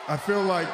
I feel like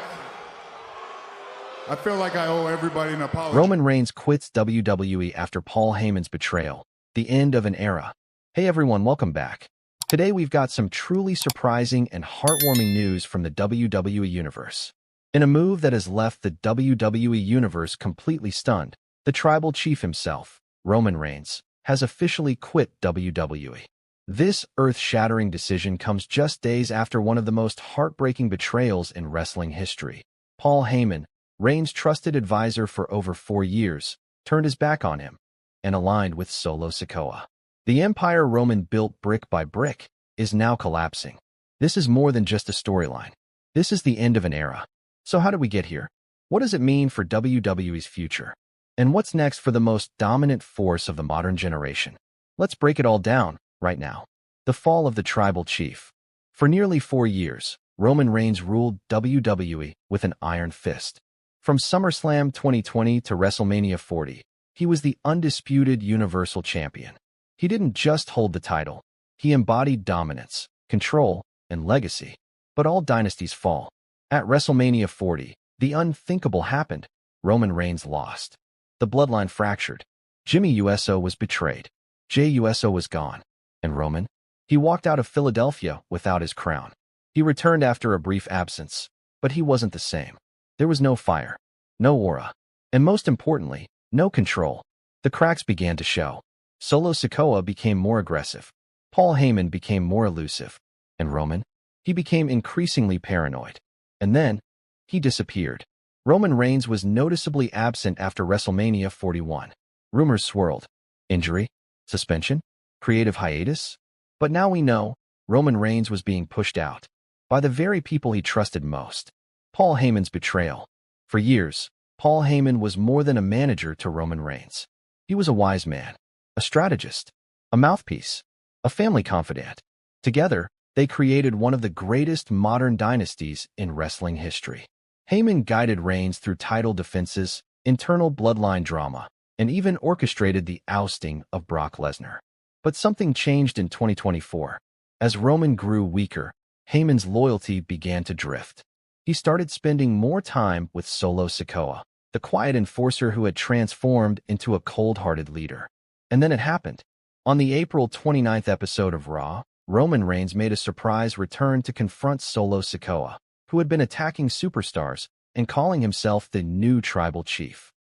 I owe everybody an apology. Roman Reigns quits WWE after Paul Heyman's betrayal, the end of an era. Hey everyone, welcome back. Today we've got some truly surprising and heartwarming news from the WWE Universe. In a move that has left the WWE Universe completely stunned, the Tribal Chief himself, Roman Reigns, has officially quit WWE. This earth-shattering decision comes just days after one of the most heartbreaking betrayals in wrestling history. Paul Heyman, Reigns' trusted advisor for over 4 years, turned his back on him and aligned with Solo Sikoa. The empire Roman built brick by brick is now collapsing. This is more than just a storyline. This is the end of an era. So how did we get here? What does it mean for WWE's future? And what's next for the most dominant force of the modern generation? Let's break it all down right now. The fall of the Tribal Chief. For nearly 4 years, Roman Reigns ruled WWE with an iron fist. From SummerSlam 2020 to WrestleMania 40, he was the undisputed Universal Champion. He didn't just hold the title. He embodied dominance, control, and legacy. But all dynasties fall. At WrestleMania 40, the unthinkable happened. Roman Reigns lost. The bloodline fractured. Jimmy Uso was betrayed. Jey Uso was gone. And Roman? He walked out of Philadelphia without his crown. He returned after a brief absence, but he wasn't the same. There was no fire, no aura, and most importantly, no control. The cracks began to show. Solo Sikoa became more aggressive. Paul Heyman became more elusive. And Roman? He became increasingly paranoid. And then, he disappeared. Roman Reigns was noticeably absent after WrestleMania 41. Rumors swirled. Injury? Suspension? Creative hiatus? But now we know, Roman Reigns was being pushed out by the very people he trusted most. Paul Heyman's betrayal. For years, Paul Heyman was more than a manager to Roman Reigns. He was a wise man, a strategist, a mouthpiece, a family confidant. Together, they created one of the greatest modern dynasties in wrestling history. Heyman guided Reigns through title defenses, internal bloodline drama, and even orchestrated the ousting of Brock Lesnar. But something changed in 2024. As Roman grew weaker, Heyman's loyalty began to drift. He started spending more time with Solo Sikoa, the quiet enforcer who had transformed into a cold-hearted leader. And then it happened. On the April 29th episode of Raw, Roman Reigns made a surprise return to confront Solo Sikoa, who had been attacking superstars and calling himself the new Tribal Chief.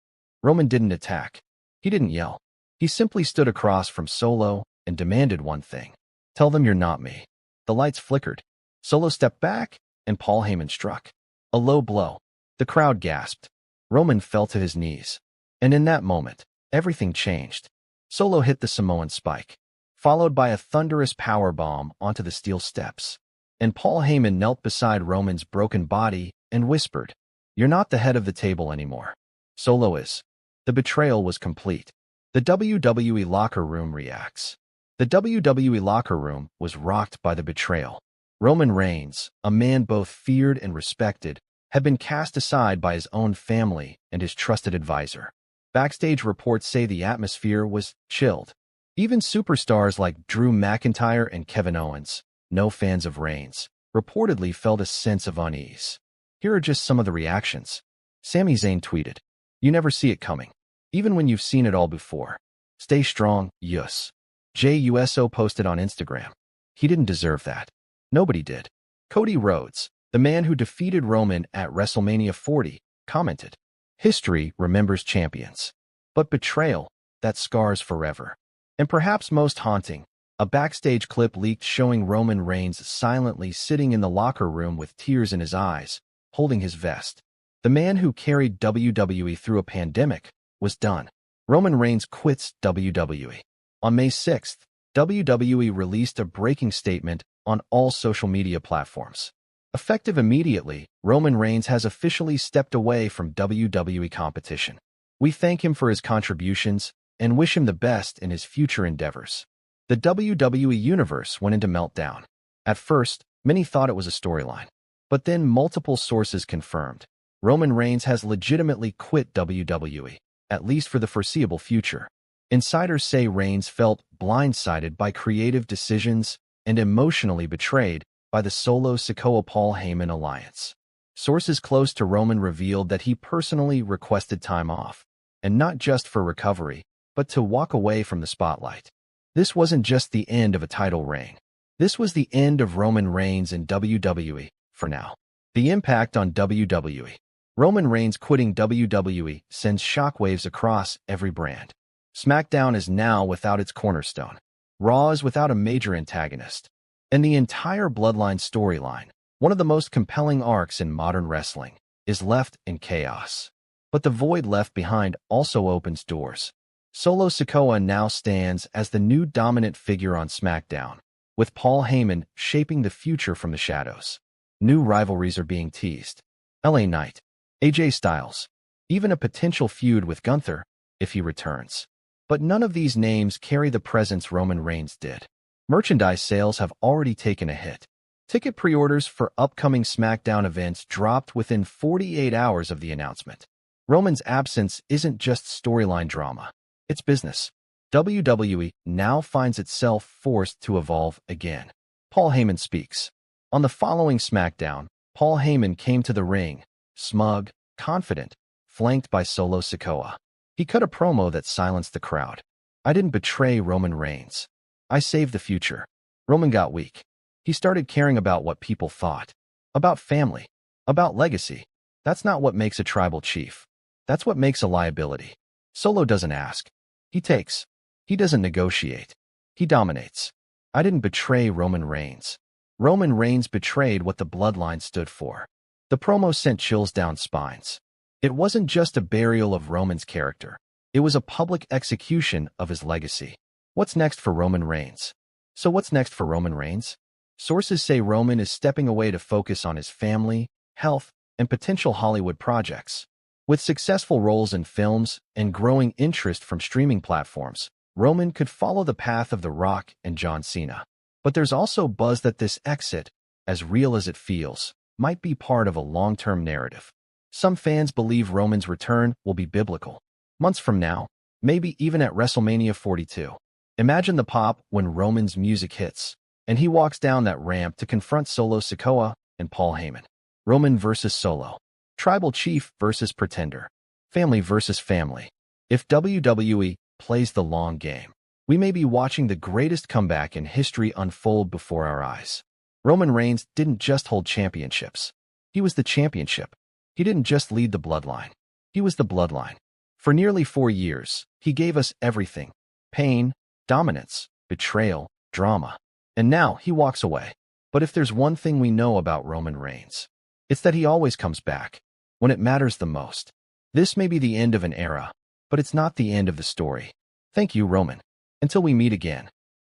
Roman didn't attack. He didn't yell. He simply stood across from Solo and demanded one thing. Tell them you're not me. The lights flickered. Solo stepped back, and Paul Heyman struck. A low blow. The crowd gasped. Roman fell to his knees. And in that moment, everything changed. Solo hit the Samoan spike, followed by a thunderous powerbomb onto the steel steps. And Paul Heyman knelt beside Roman's broken body and whispered, "You're not the head of the table anymore. Solo is." The betrayal was complete. The WWE locker room reacts. The WWE locker room was rocked by the betrayal. Roman Reigns, a man both feared and respected, had been cast aside by his own family and his trusted advisor. Backstage reports say the atmosphere was chilled. Even superstars like Drew McIntyre and Kevin Owens, no fans of Reigns, reportedly felt a sense of unease. Here are just some of the reactions. Sami Zayn tweeted, "You never see it coming, even when you've seen it all before. Stay strong, Us." Jey Uso posted on Instagram, "He didn't deserve that. Nobody did." Cody Rhodes, the man who defeated Roman at WrestleMania 40, commented, "History remembers champions. But betrayal, that scars forever." And perhaps most haunting, a backstage clip leaked showing Roman Reigns silently sitting in the locker room with tears in his eyes, holding his vest. The man who carried WWE through a pandemic was done. Roman Reigns quits WWE. On May 6th, WWE released a breaking statement on all social media platforms. Effective immediately, Roman Reigns has officially stepped away from WWE competition. We thank him for his contributions and wish him the best in his future endeavors. The WWE Universe went into meltdown. At first, many thought it was a storyline. But then multiple sources confirmed Roman Reigns has legitimately quit WWE, at least for the foreseeable future. Insiders say Reigns felt blindsided by creative decisions and emotionally betrayed by the Solo Sikoa Paul Heyman alliance. Sources close to Roman revealed that he personally requested time off, and not just for recovery, but to walk away from the spotlight. This wasn't just the end of a title reign. This was the end of Roman Reigns in WWE, for now. The impact on WWE. Roman Reigns quitting WWE sends shockwaves across every brand. SmackDown is now without its cornerstone. Raw is without a major antagonist. And the entire Bloodline storyline, one of the most compelling arcs in modern wrestling, is left in chaos. But the void left behind also opens doors. Solo Sikoa now stands as the new dominant figure on SmackDown, with Paul Heyman shaping the future from the shadows. New rivalries are being teased. LA Knight, AJ Styles, even a potential feud with Gunther, if he returns. But none of these names carry the presence Roman Reigns did. Merchandise sales have already taken a hit. Ticket pre-orders for upcoming SmackDown events dropped within 48 hours of the announcement. Roman's absence isn't just storyline drama. It's business. WWE now finds itself forced to evolve again. Paul Heyman speaks. On the following SmackDown, Paul Heyman came to the ring, smug, confident, flanked by Solo Sikoa. He cut a promo that silenced the crowd. "I didn't betray Roman Reigns. I saved the future." Roman got weak. He started caring about what people thought. About family. About legacy. That's not what makes a tribal chief. That's what makes a liability. Solo doesn't ask. He takes. He doesn't negotiate. He dominates. "I didn't betray Roman Reigns." Roman Reigns betrayed what the Bloodline stood for. The promo sent chills down spines. It wasn't just a burial of Roman's character. It was a public execution of his legacy. What's next for Roman Reigns? So what's next for Roman Reigns? Sources say Roman is stepping away to focus on his family, health, and potential Hollywood projects. With successful roles in films and growing interest from streaming platforms, Roman could follow the path of The Rock and John Cena. But there's also buzz that this exit, as real as it feels, might be part of a long-term narrative. Some fans believe Roman's return will be biblical. Months from now, maybe even at WrestleMania 42. Imagine the pop when Roman's music hits, and he walks down that ramp to confront Solo Sikoa and Paul Heyman. Roman versus Solo. Tribal chief versus pretender. Family versus family. If WWE plays the long game, we may be watching the greatest comeback in history unfold before our eyes. Roman Reigns didn't just hold championships. He was the championship. He didn't just lead the Bloodline. He was the Bloodline. For nearly 4 years, he gave us everything. Pain, dominance, betrayal, drama. And now he walks away. But if there's one thing we know about Roman Reigns, it's that he always comes back when it matters the most. This may be the end of an era, but it's not the end of the story. Thank you, Roman. Until we meet again.